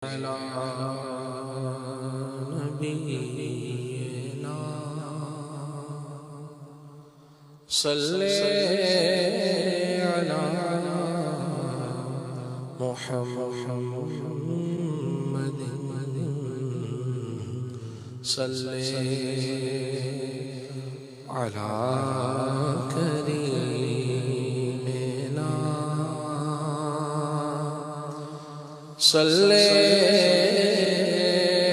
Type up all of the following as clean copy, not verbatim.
अला नबीना सल्ले अला मुहम्मद सल्ले अला करीमेना सल्ले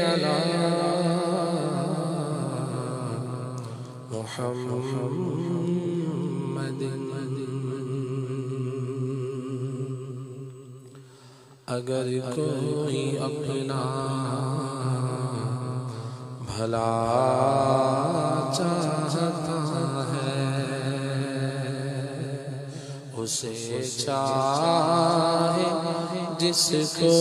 अला मुहम्मद। अगर कोई अपना भला चाहता है, उसे चाहे जिसको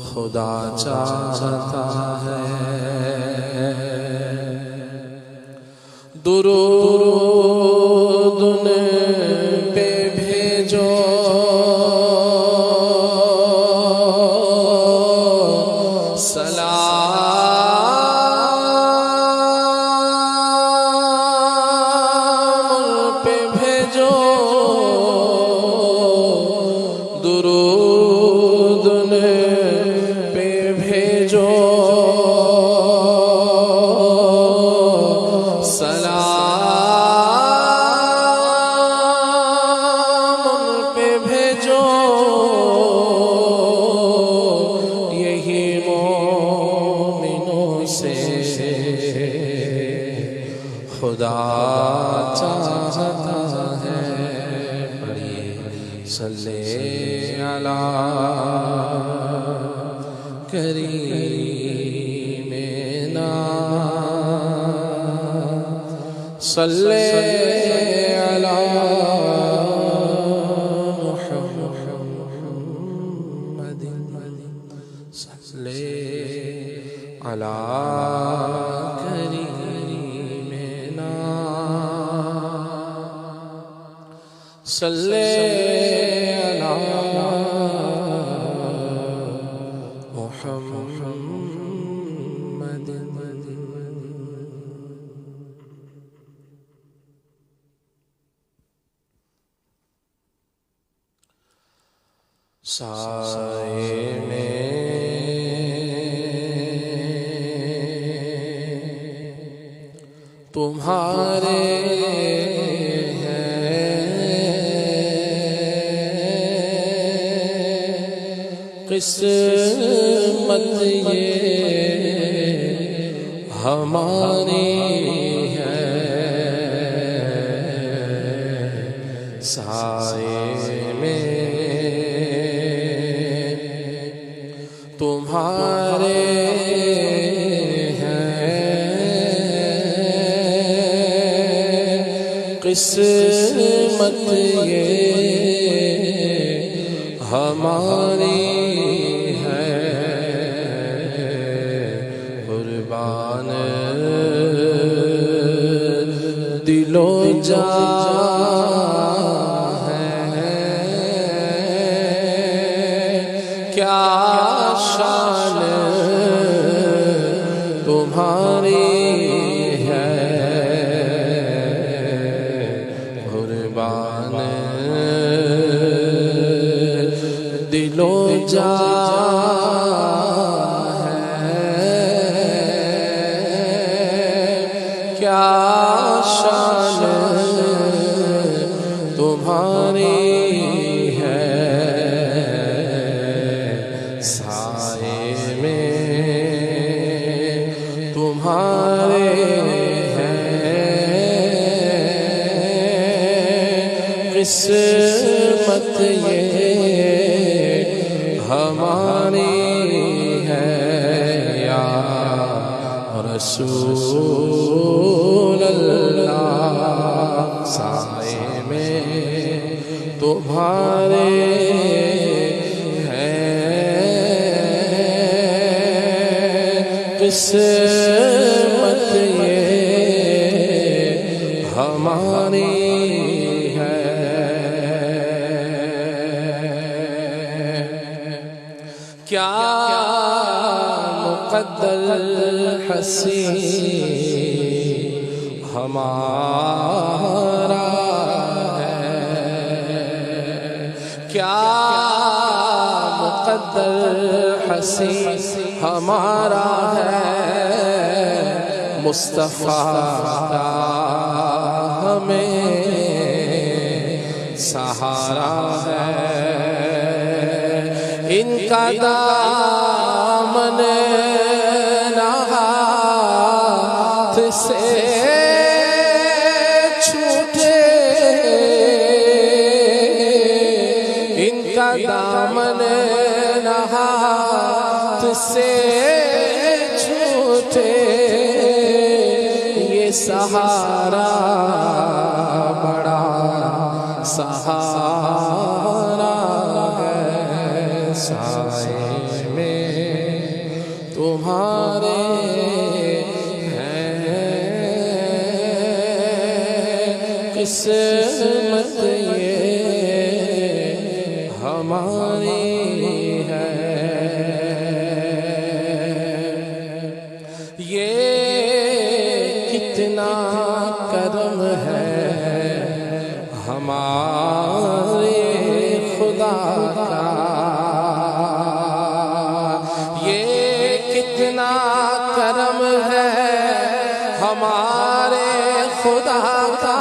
खुदा चाहता है। दुरूद उन पे भेजो खुदा चाहता है। पढ़िए सल्ले अला करीमेना सल्ले अला मुहम्मद सल्ले अला सल्ले अला मुहम्मद। साए में तुम्हारे किस्मत ये हमारी है। साए में तुम्हारे हैं किस्मत ये हमारी दिलो जा है। क्या शान तुम्हारी है, कुर्बान दिलो जा शान तुम्हारी है। साए में तुम्हारे हैं किस्मत ये हमारी है। या रसूल साए में तुम्हारे हैं किस्मत ये हमारी है। क्या मुक़द्दर हसी हमारा है, क्या मुक़द्दर हसी हमारा है, मुस्तफ़ा का हमें सहारा है। इनका दामन ना हाथ से छूटे, इनका दामन ना हाथ से छूटे, ये सहारा बड़ा सहारा है, साए में तुम्हारे हैं, किस्मत ये हमारी है। ये कितना करम है हमारे खुदा का, ये कितना करम है हमारे खुदा का,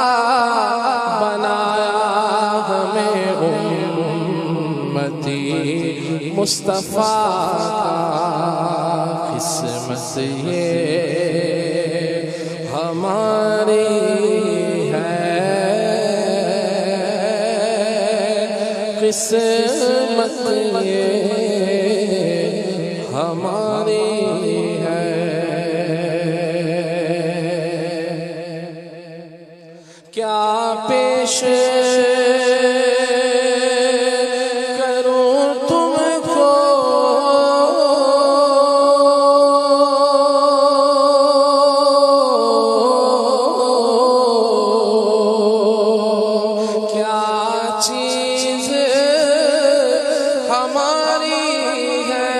बनाया हमें उम्मती मुस्तफ़ा का, किस्मत ये हमारी है, किस्मत ये हमारी है। क्या पेश करूं तुमको, क्या चीज हमारी है,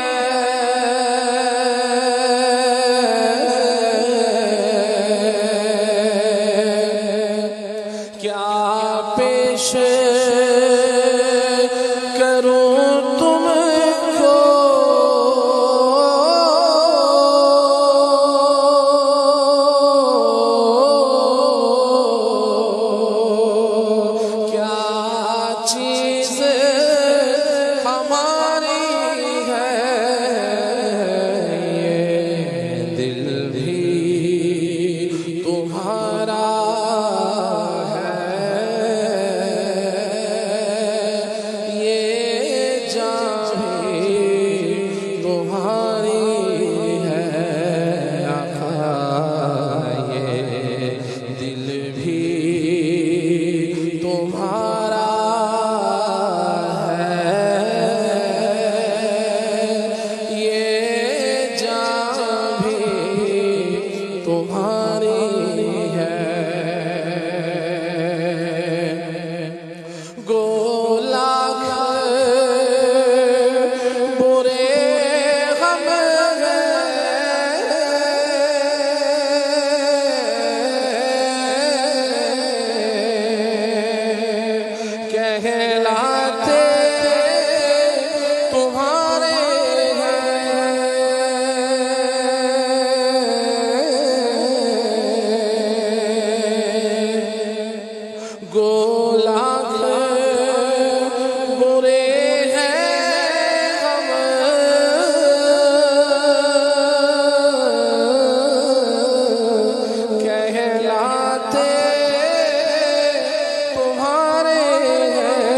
क्या पेश करूं तुमको, क्या चीज हमारी है, ये दिल भी तुम्हारा है, ये जान भी तुम्हारी है, आका ये दिल भी तुम्हारा है, ये जान भी तुम्हारी है। गोलाख बुरे गम कहलाते तुम्हारे हैं, गोलाख बुरे हैं हम, कहलाते तुम्हारे हैं,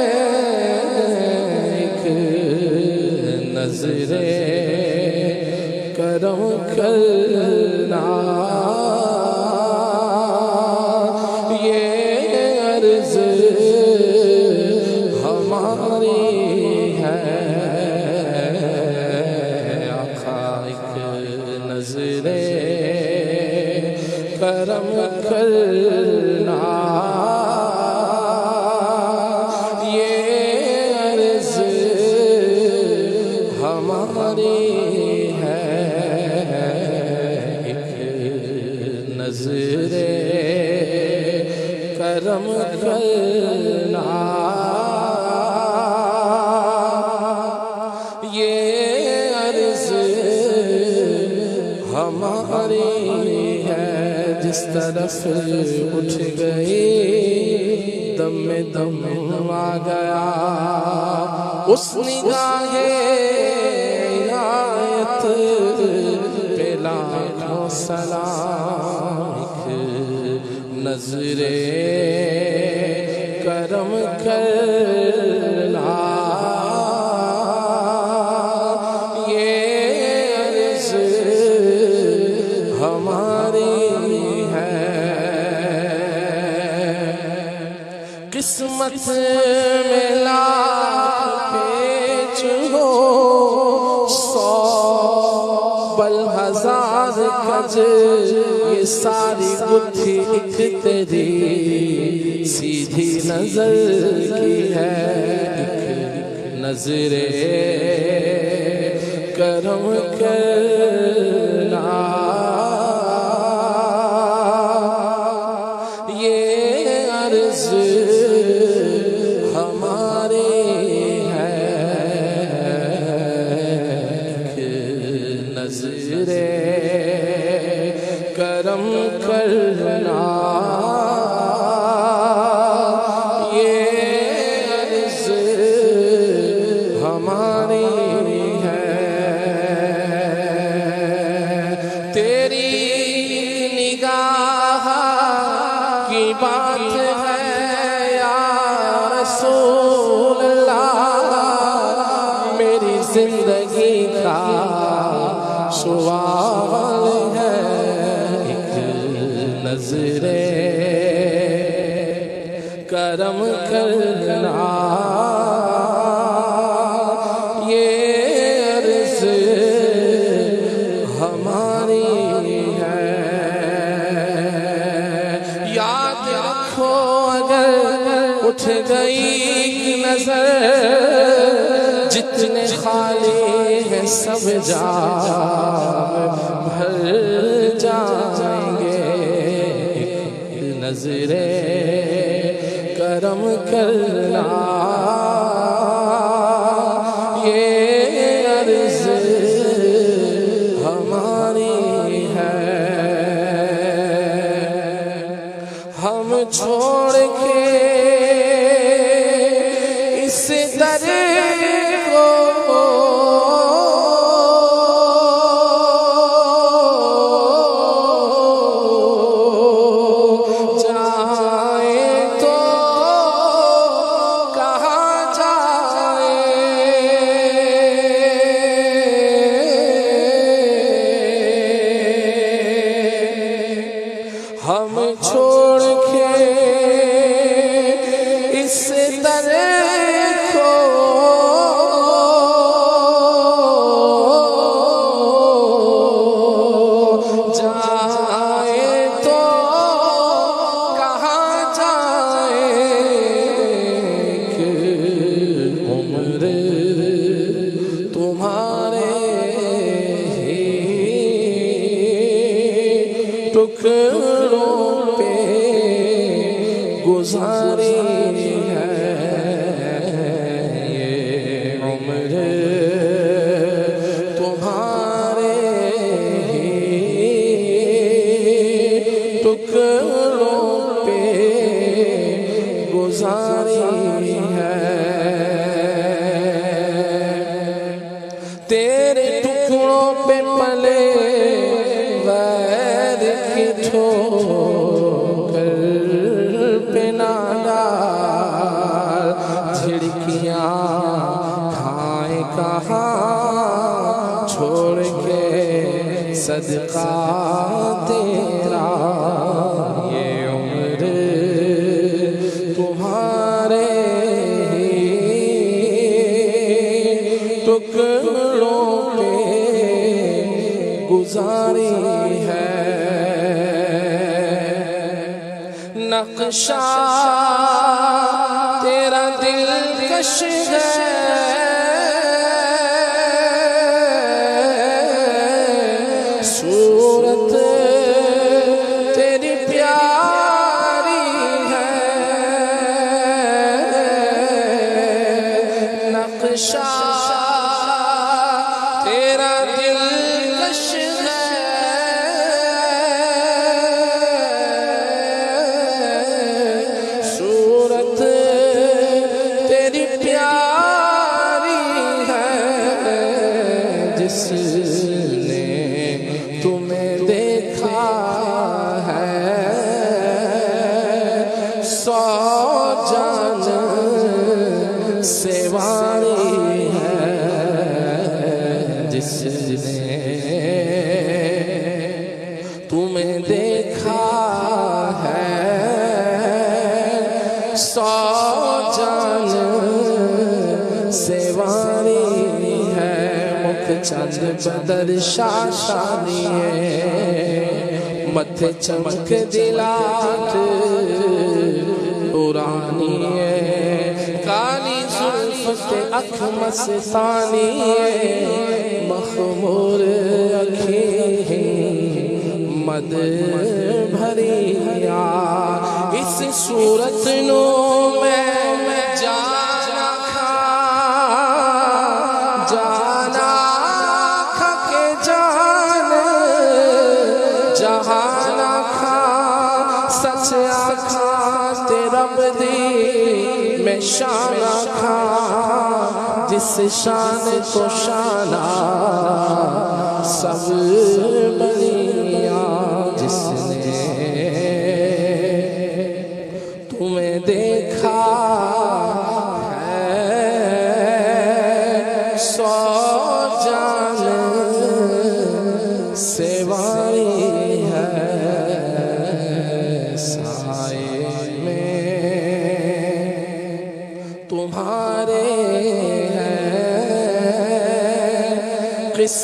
एक नजरे करम करना, ये अर्ज हमारी है, आका एक नजरे करम करना, ये अर्ज हमारी हमारी है एक नजरे करम करना। ये अर्ज हमारी है जिस तरफ उठ गई दम में दम आ गया उस निगाहे इनायत पे लाखों सलाम। नजरे करम करना ये अर्ज हमारी है। किस्मत में लाख पेच हो सौ बल हजार कज ये सारी गुत्थी एक तेरी सीधी नजर की है। एक नजरे करम करना ये अर्ज हमारे है। नजरे करम करना ये अर्ज हमारी है। तेरी निगाह की बात है या रसूल अल्लाह मेरी जिंदगी का सवाल है। एक नजरे करम करना ये अर्ज हमारी है। याद रखो अगर उठ गई नजर जितने खाली हैं सब जाम भर जाएंगे। नजरे करम करना ये अर्ज हमारी है। हम छोड़ के इस दर को जाए तो कहाँ जाए। हम छोड़ के इस दर को जाए तो कहाँ जाए। कि उम्र तुम्हारे टुकड़ों पे गुजारी है। ये उम्र तुम्हारे टुकड़ों पे गुजारी है। तेरे टुकड़ों पे पले वैर की ठोकर पे ना डाल। झिड़कियाँ खाए कहाँ छोड़ के सदका तेरा। ये उम्र तुम्हारे टुकड़ों पे गुजारी है। नक्शा तेरा दिलकश है नशा तेरा दिलकश है, सूरत तेरी प्यारी है, जिसने तुम्हें देखा है सौ जान से वारी है, जिसने तुम्हें देखा है सौ जान से वारी है। मुख चंद बदर शाशानी है, मथे चमक दिलाट पुरानी है, काली जुल्फ के अख मस्तानी है, मखमूर अखीं मद भरिया, इस सूरत नो मैं जाना खा के जान जहाना खा, सच आखा ते रब दी मैं शान खा, जिस शान को शाना सब बनिया, जिसने तुम्हें देखा है सौ जान से वारी है, साए में तुम्हारे हैं किस